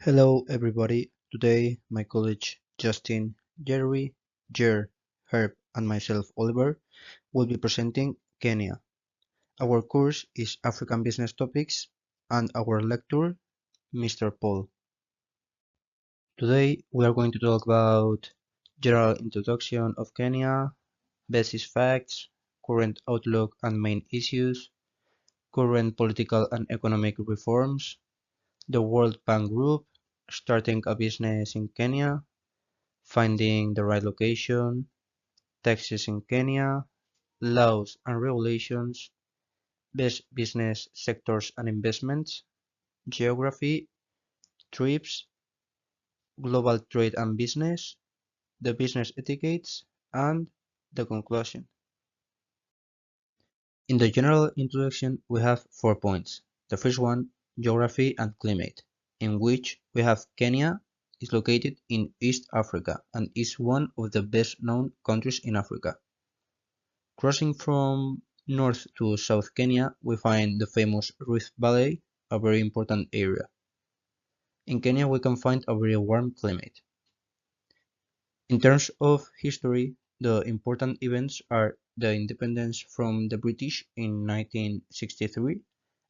Hello everybody. Today my colleague Justin, Jerry, Jer, Herb and myself Oliver will be presenting Kenya. Our course is African Business Topics and our lecturer Mr. Paul. Today we are going to talk about general introduction of Kenya, basic facts, current outlook and main issues, current political and economic reforms, the World Bank Group, starting a business in Kenya, finding the right location, taxes in Kenya, laws and regulations, best business sectors and investments, geography, trips, global trade and business, the business etiquettes, and the conclusion. In the general introduction, we have 4 points. The first one, geography and climate, in which we have Kenya is located in East Africa and is one of the best known countries in Africa. Crossing from north to south Kenya, we find the famous Rift Valley, a very important area. In Kenya, we can find a very warm climate. In terms of history, the important events are the independence from the British in 1963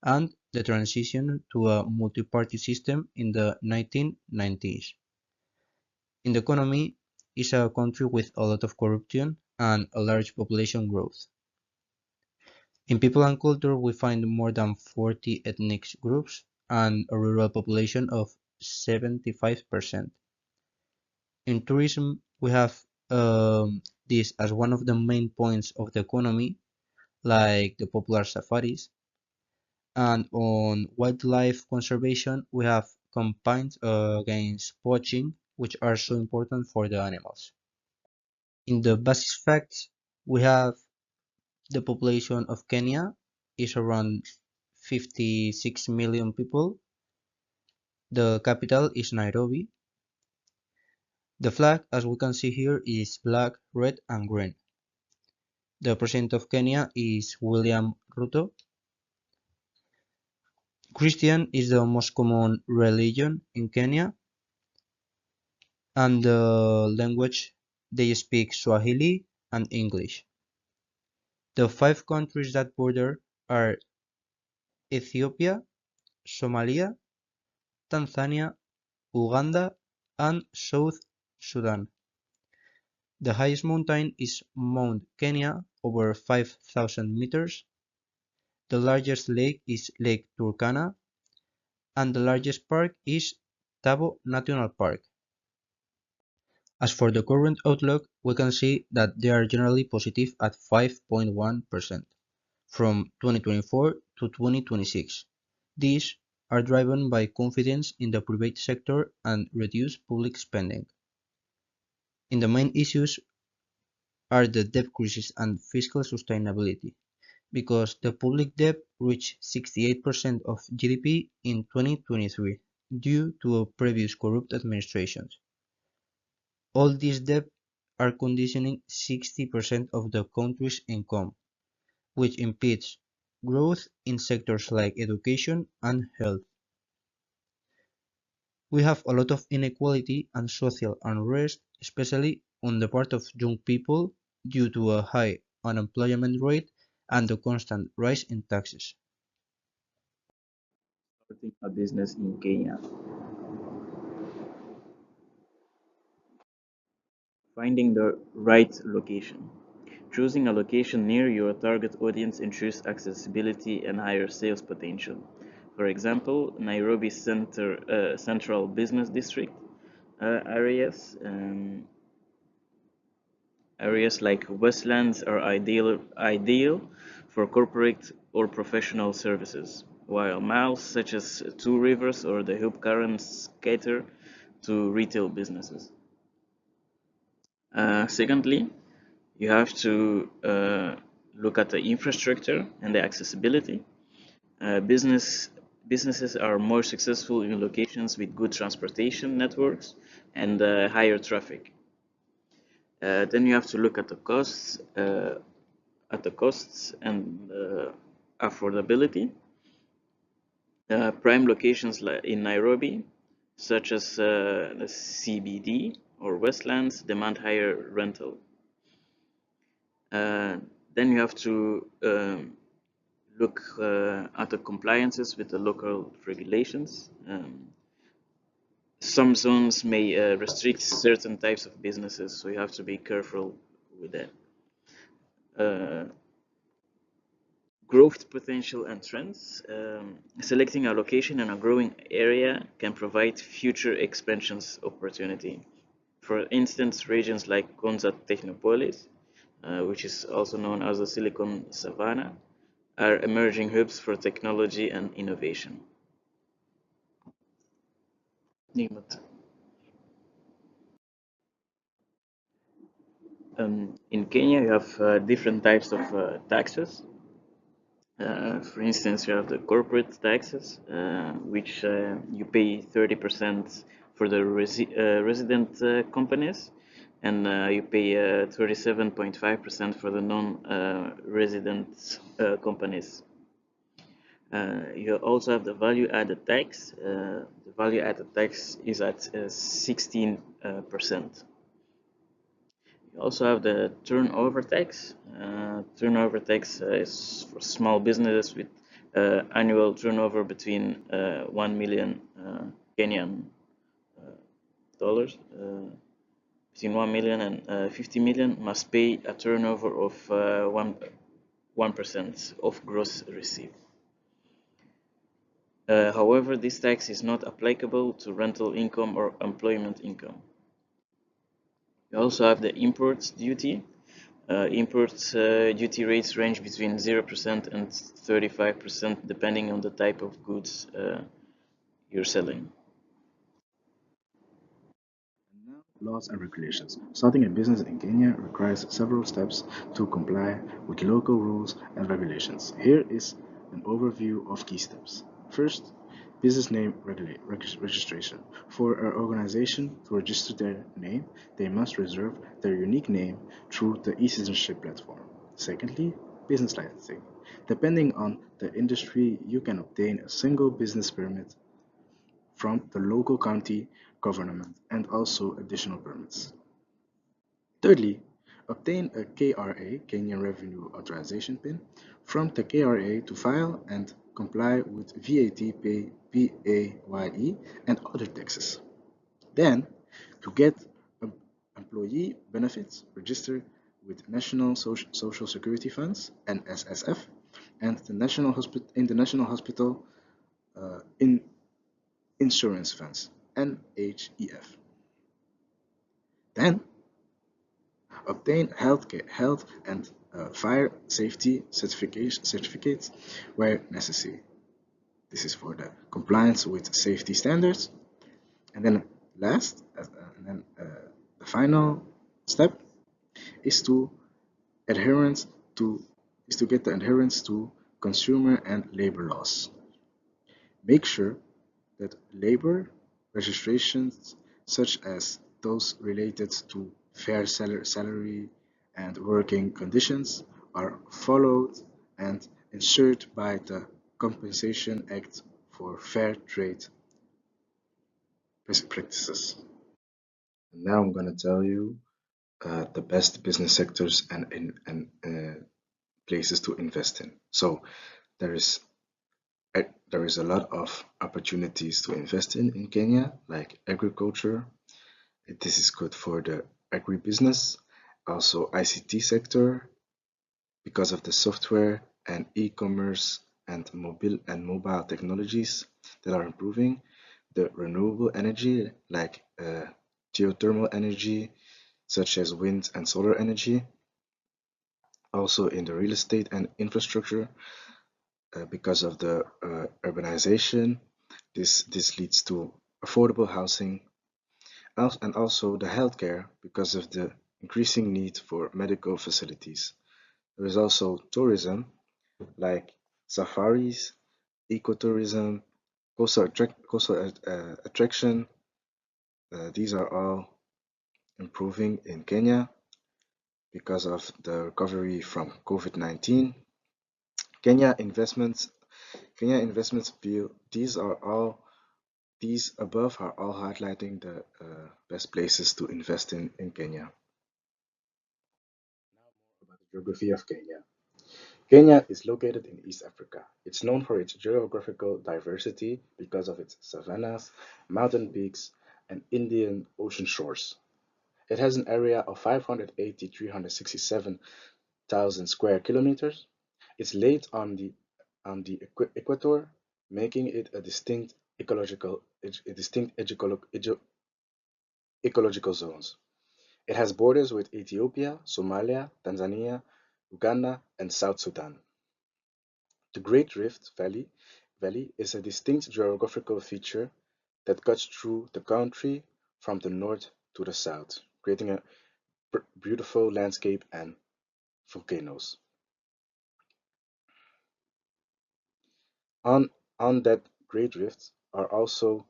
and the transition to a multi-party system in the 1990s. In the economy, it's a country with a lot of corruption and a large population growth. In people and culture, we find more than 40 ethnic groups and a rural population of 75%. In tourism, we have this as one of the main points of the economy, like the popular safaris. And on wildlife conservation, we have campaigns against poaching, which are so important for the animals. In the basic facts, we have the population of Kenya is around 56 million people. The capital is Nairobi. The flag, as we can see here, is black, red, and green. The president of Kenya is William Ruto. Christian is the most common religion in Kenya, and the language they speak Swahili and English. The 5 countries that border are Ethiopia, Somalia, Tanzania, Uganda, and South Sudan. The highest mountain is Mount Kenya, over 5,000 meters. The largest lake is Lake Turkana, and the largest park is Tsavo National Park. As for the current outlook, we can see that they are generally positive at 5.1% from 2024 to 2026. These are driven by confidence in the private sector and reduced public spending. In the main issues are the debt crisis and fiscal sustainability, because the public debt reached 68% of GDP in 2023 due to previous corrupt administrations. All these debt are conditioning 60% of the country's income, which impedes growth in sectors like education and health. We have a lot of inequality and social unrest, especially on the part of young people due to a high unemployment rate and the constant rise in taxes. Starting a business in Kenya. Finding the right location. Choosing a location near your target audience ensures accessibility and higher sales potential. For example, Nairobi Central Business District areas. Areas like Westlands are ideal for corporate or professional services, while malls such as Two Rivers or the Hope Gardens cater to retail businesses. Secondly, you have to look at the infrastructure and the accessibility. Businesses are more successful in locations with good transportation networks and higher traffic. Then you have to look at the costs and affordability. Prime locations in Nairobi such as the CBD or Westlands, demand higher rental. Then you have to look at the compliances with the local regulations. Some zones may restrict certain types of businesses, so you have to be careful with that. Growth potential and trends. Selecting a location in a growing area can provide future expansions opportunity. For instance, regions like Gonza Technopolis, which is also known as the Silicon Savannah, are emerging hubs for technology and innovation. In Kenya, you have different types of taxes. For instance, you have the corporate taxes, which you pay 30% for the resident companies, and you pay 37.5% for the non-resident companies. You also have the value-added tax. The value-added tax is at 16%. You also have the turnover tax. Turnover tax is for small businesses with annual turnover between 1 million Kenyan dollars. Between 1 million and 50 million must pay a turnover of 1% of gross receipt. However, this tax is not applicable to rental income or employment income. We also have the imports duty. Imports duty rates range between 0% and 35% depending on the type of goods you're selling. Now, laws and regulations. Starting a business in Kenya requires several steps to comply with local rules and regulations. Here is an overview of key steps. First, business name registration. For an organization to register their name, they must reserve their unique name through the e-citizenship platform. Secondly, business licensing. Depending on the industry, you can obtain a single business permit from the local county government and also additional permits. Thirdly, obtain a KRA, Kenyan Revenue Authorization PIN, from the KRA to file and comply with VAT, PAYE, and other taxes. Then, to get employee benefits, register with National Social Security Funds, NSSF, and the National Hospital Insurance Funds, NHEF. Then, obtain health and fire safety certificates where necessary. This is for the compliance with safety standards. And then the final step is to get the adherence to consumer and labor laws. Make sure that labor registrations, such as those related to fair salary and working conditions, are followed and ensured by the Compensation Act for Fair Trade Practices. Now I'm going to tell you the best business sectors and places to invest in. So there is a lot of opportunities to invest in Kenya, like agriculture. This is good for the agribusiness, also ICT sector, because of the software and e-commerce and mobile technologies that are improving. The renewable energy, like geothermal energy, such as wind and solar energy. Also in the real estate and infrastructure, because of the urbanization, this leads to affordable housing, and also the healthcare because of the increasing need for medical facilities. There is also tourism, like safaris, ecotourism, coastal attraction. These are all improving in Kenya because of the recovery from COVID-19. Kenya investments feel these are all These above are all highlighting the best places to invest in Kenya. Now more about the geography of Kenya. Kenya is located in East Africa. It's known for its geographical diversity because of its savannas, mountain peaks, and Indian Ocean shores. It has an area of 580,367,000 square kilometers. It's laid on the equator, making it a distinct ecological zones. It has borders with Ethiopia, Somalia, Tanzania, Uganda, and South Sudan. The Great Valley is a distinct geographical feature that cuts through the country from the north to the south, creating a beautiful landscape and volcanoes. On on that Great Rift are also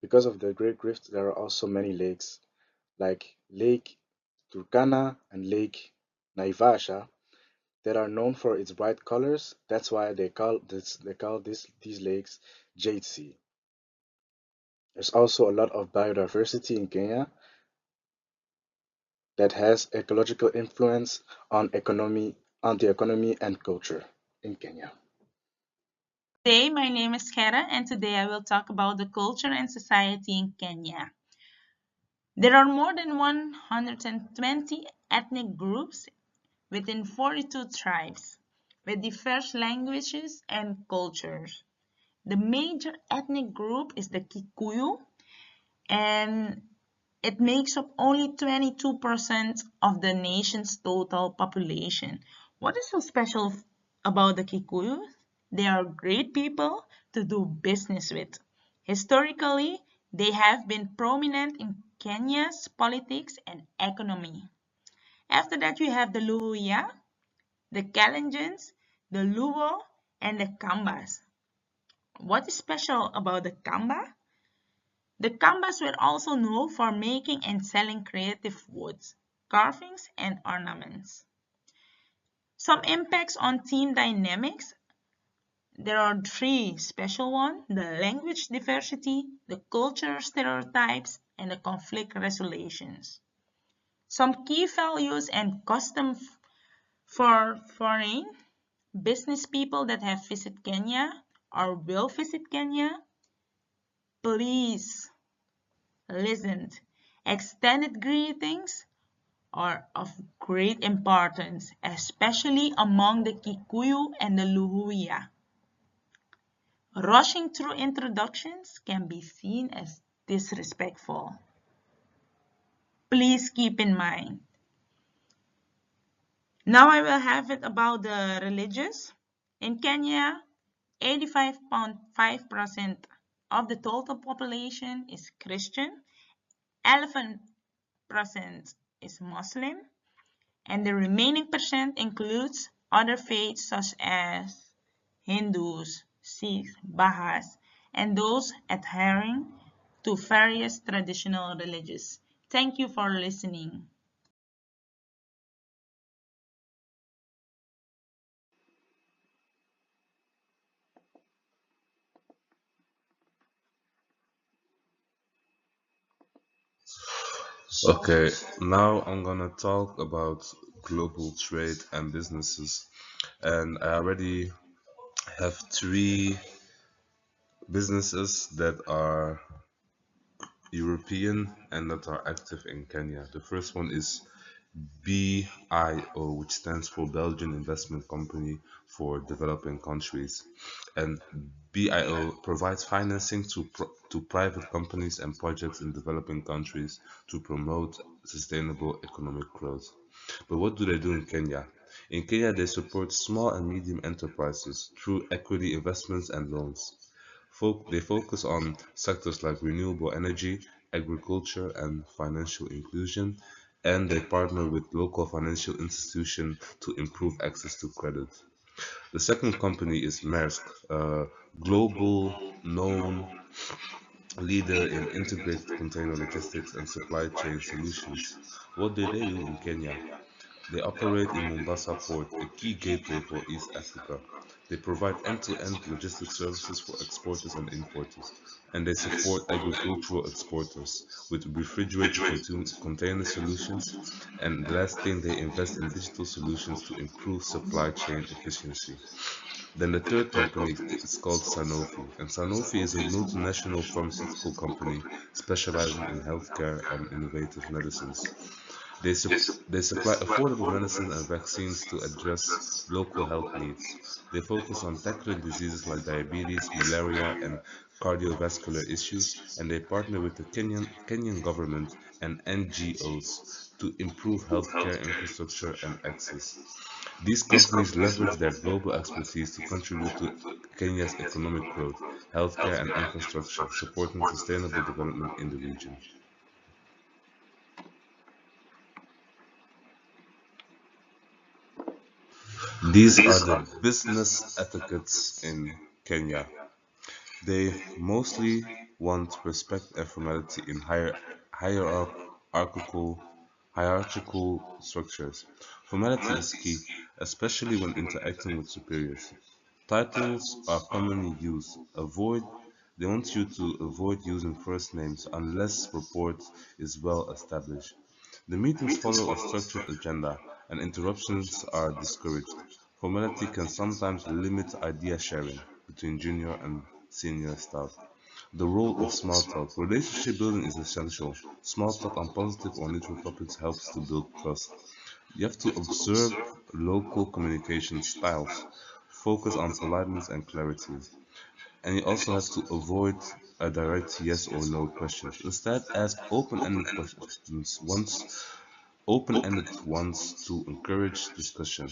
because of the Great Rift there are also many lakes like Lake Turkana and Lake Naivasha that are known for its bright colors. That's why they call these lakes Jade Sea. There's also a lot of biodiversity in Kenya that has ecological influence on the economy and culture in Kenya. Today, my name is Kara, and today I will talk about the culture and society in Kenya. There are more than 120 ethnic groups within 42 tribes with diverse languages and cultures. The major ethnic group is the Kikuyu, and it makes up only 22% of the nation's total population. What is so special about the Kikuyu? They are great people to do business with. Historically, they have been prominent in Kenya's politics and economy. After that, you have the Luhya, the Kalenjins, the Luo, and the Kambas. What is special about the Kamba? The Kambas were also known for making and selling creative woods, carvings, and ornaments. Some impacts on team dynamics. There are three special ones: the language diversity, the cultural stereotypes, and the conflict resolutions. Some key values and customs for foreign business people that have visited Kenya or will visit Kenya. Please listen. Extended greetings are of great importance, especially among the Kikuyu and the Luhya. Rushing through introductions can be seen as disrespectful. Please keep in mind. Now I will have it about the religious. In Kenya, 85.5% of the total population is Christian, 11% is Muslim, and the remaining percent includes other faiths such as Hindus, Sikhs, Bahas, and those adhering to various traditional religions. Thank you for listening. Okay, now I'm gonna talk about global trade and businesses. And I already have three businesses that are European and that are active in Kenya. The first one is BIO, which stands for Belgian Investment Company for Developing Countries. And BIO provides financing to private companies and projects in developing countries to promote sustainable economic growth. But what do they do in Kenya? In Kenya, they support small and medium enterprises through equity investments and loans. They focus on sectors like renewable energy, agriculture, and financial inclusion, and they partner with local financial institutions to improve access to credit. The second company is Maersk, a global known leader in integrated container logistics and supply chain solutions. What do they do in Kenya? They operate in Mombasa Port, a key gateway for East Africa. They provide end-to-end logistics services for exporters and importers, and they support agricultural exporters with refrigerated container solutions. And the last thing, they invest in digital solutions to improve supply chain efficiency. Then the third company is called Sanofi, and Sanofi is a multinational pharmaceutical company specializing in healthcare and innovative medicines. They supply affordable medicines and vaccines to address local health needs. They focus on tackling diseases like diabetes, malaria, and cardiovascular issues, and they partner with the Kenyan government and NGOs to improve healthcare infrastructure and access. These companies leverage their global expertise to contribute to Kenya's economic growth, healthcare, and infrastructure, supporting sustainable development in the region. These are the business etiquettes in Kenya. They mostly want respect and formality in hierarchical hierarchical structures. Formality is key, especially when interacting with superiors. Titles are commonly used. They want you to avoid using first names unless rapport is well established. The meetings follow a structured agenda, and interruptions are discouraged. Formality can sometimes limit idea sharing between junior and senior staff. The role of small talk. Relationship building is essential. Small talk on positive or neutral topics helps to build trust. You have to observe local communication styles. Focus on politeness and clarity. And you also have to avoid a direct yes or no questions. Instead, ask open-ended questions open-ended ones to encourage discussion.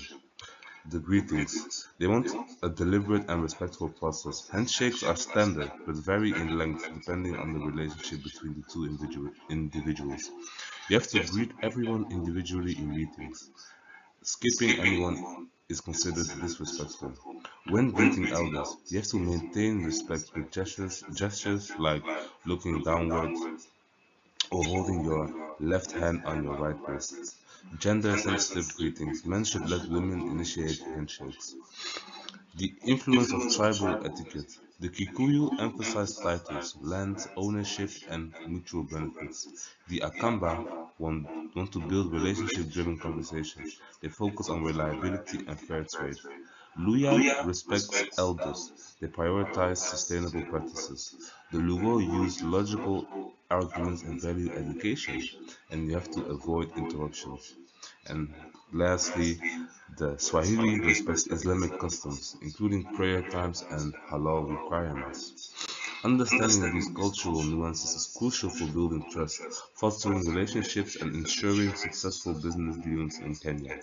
The greetings. They want a deliberate and respectful process. Handshakes are standard, but vary in length depending on the relationship between the two individuals. You have to greet everyone individually in meetings. Skipping anyone is considered disrespectful. When greeting elders, you have to maintain respect with gestures like looking downward or holding your left hand on your right wrist. Gender sensitive greetings. Men should let women initiate handshakes. The influence of tribal etiquette. The Kikuyu emphasize titles, land ownership, and mutual benefits. The Akamba want to build relationship-driven conversations. They focus on reliability and fair trade. Luya respects elders. They prioritize sustainable practices. The Luo use logical arguments and value education, and you have to avoid interruptions. And lastly, the Swahili respects Islamic customs, including prayer times and halal requirements. Understanding these cultural nuances is crucial for building trust, fostering relationships, and ensuring successful business dealings in Kenya.